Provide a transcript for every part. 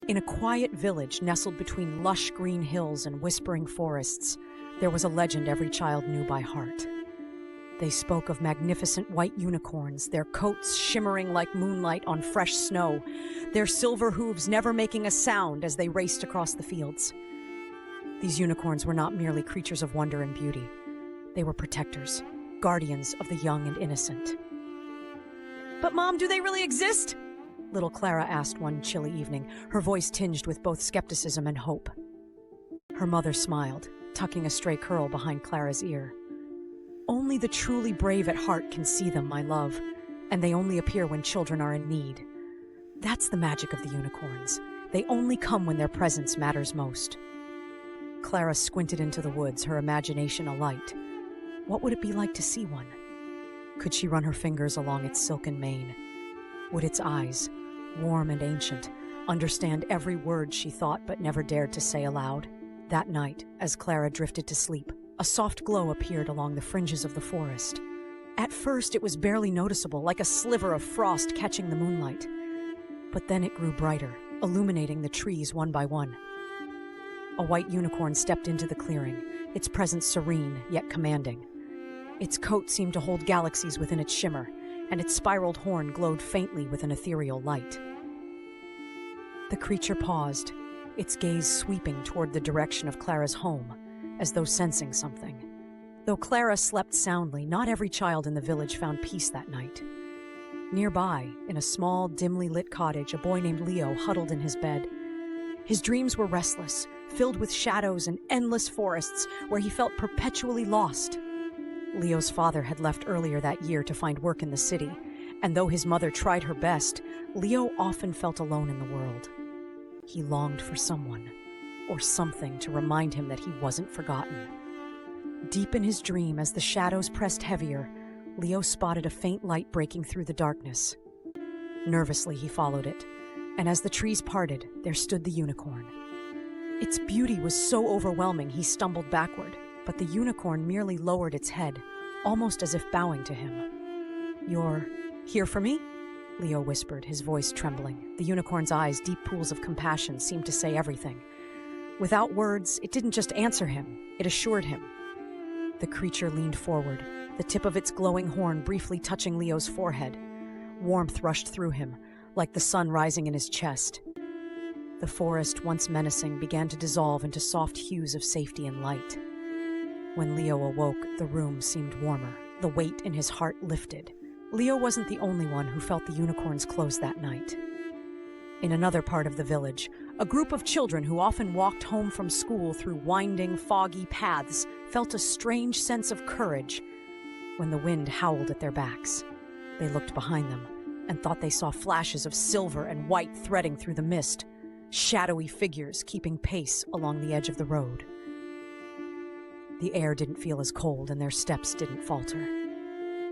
In a quiet village nestled between lush green hills and whispering forests, there was a legend every child knew by heart. They spoke of magnificent white unicorns, their coats shimmering like moonlight on fresh snow, their silver hooves never making a sound as they raced across the fields. These unicorns were not merely creatures of wonder and beauty. They were protectors, guardians of the young and innocent. "But Mom, do they really exist?" little Clara asked one chilly evening, her voice tinged with both skepticism and hope. Her mother smiled, tucking a stray curl behind Clara's ear. "Only the truly brave at heart can see them, my love, and they only appear when children are in need. That's the magic of the unicorns. They only come when their presence matters most." Clara squinted into the woods, her imagination alight. What would it be like to see one? Could she run her fingers along its silken mane? Would its eyes, warm and ancient, understand every word she thought but never dared to say aloud? That night, as Clara drifted to sleep, a soft glow appeared along the fringes of the forest. At first, it was barely noticeable, like a sliver of frost catching the moonlight. But then it grew brighter, illuminating the trees one by one. A white unicorn stepped into the clearing, its presence serene yet commanding. Its coat seemed to hold galaxies within its shimmer, and its spiraled horn glowed faintly with an ethereal light. The creature paused, its gaze sweeping toward the direction of Clara's home, as though sensing something. Though Clara slept soundly, not every child in the village found peace that night. Nearby, in a small, dimly lit cottage, a boy named Leo huddled in his bed. His dreams were restless, filled with shadows and endless forests where he felt perpetually lost. Leo's father had left earlier that year to find work in the city, and though his mother tried her best, Leo often felt alone in the world. He longed for someone, or something to remind him that he wasn't forgotten. Deep in his dream, as the shadows pressed heavier, Leo spotted a faint light breaking through the darkness. Nervously, he followed it, and as the trees parted, there stood the unicorn. Its beauty was so overwhelming he stumbled backward, but the unicorn merely lowered its head, almost as if bowing to him. "You're here for me?" Leo whispered, his voice trembling. The unicorn's eyes, deep pools of compassion, seemed to say everything. Without words, it didn't just answer him, it assured him. The creature leaned forward, the tip of its glowing horn briefly touching Leo's forehead. Warmth rushed through him, like the sun rising in his chest. The forest, once menacing, began to dissolve into soft hues of safety and light. When Leo awoke, the room seemed warmer. The weight in his heart lifted. Leo wasn't the only one who felt the unicorn's close that night. In another part of the village, a group of children who often walked home from school through winding, foggy paths felt a strange sense of courage when the wind howled at their backs. They looked behind them and thought they saw flashes of silver and white threading through the mist, shadowy figures keeping pace along the edge of the road. The air didn't feel as cold and their steps didn't falter.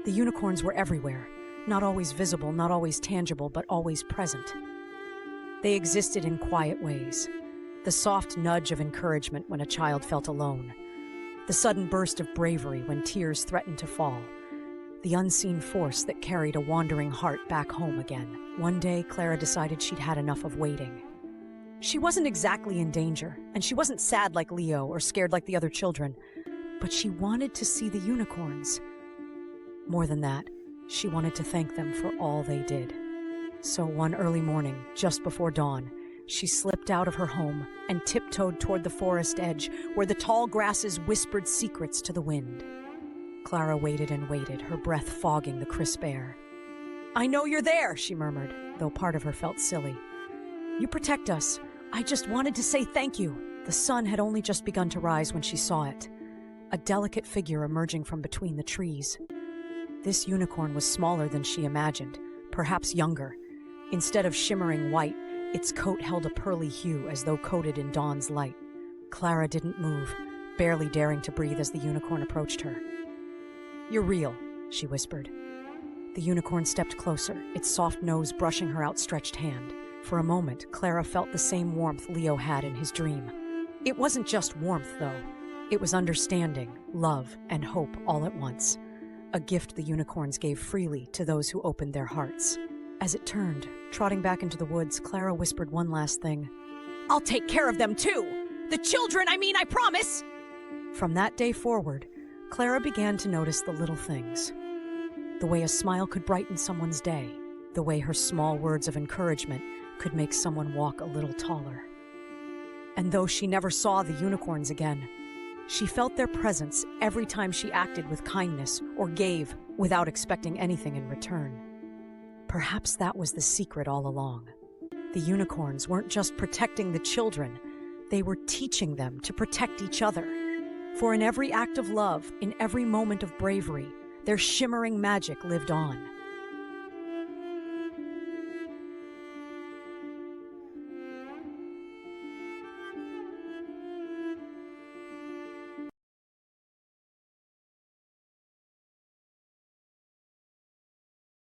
The unicorns were everywhere, not always visible, not always tangible, but always present. They existed in quiet ways. The soft nudge of encouragement when a child felt alone. The sudden burst of bravery when tears threatened to fall. The unseen force that carried a wandering heart back home again. One day, Clara decided she'd had enough of waiting. She wasn't exactly in danger, and she wasn't sad like Leo or scared like the other children, but she wanted to see the unicorns. More than that, she wanted to thank them for all they did. So one early morning, just before dawn, she slipped out of her home and tiptoed toward the forest edge where the tall grasses whispered secrets to the wind. Clara waited and waited, her breath fogging the crisp air. "I know you're there," she murmured, though part of her felt silly. "You protect us. I just wanted to say thank you." The sun had only just begun to rise when she saw it, a delicate figure emerging from between the trees. This unicorn was smaller than she imagined, perhaps younger. Instead of shimmering white, its coat held a pearly hue as though coated in dawn's light. Clara didn't move, barely daring to breathe as the unicorn approached her. "You're real," she whispered. The unicorn stepped closer, its soft nose brushing her outstretched hand. For a moment, Clara felt the same warmth Leo had in his dream. It wasn't just warmth, though. It was understanding, love, and hope all at once. A gift the unicorns gave freely to those who opened their hearts. As it turned, trotting back into the woods, Clara whispered one last thing. I'll take care of them too. The children, I promise. From that day forward, Clara began to notice the little things. The way a smile could brighten someone's day. The way her small words of encouragement could make someone walk a little taller. And though she never saw the unicorns again, she felt their presence every time she acted with kindness or gave without expecting anything in return. Perhaps that was the secret all along. The unicorns weren't just protecting the children, they were teaching them to protect each other. For in every act of love, in every moment of bravery, their shimmering magic lived on.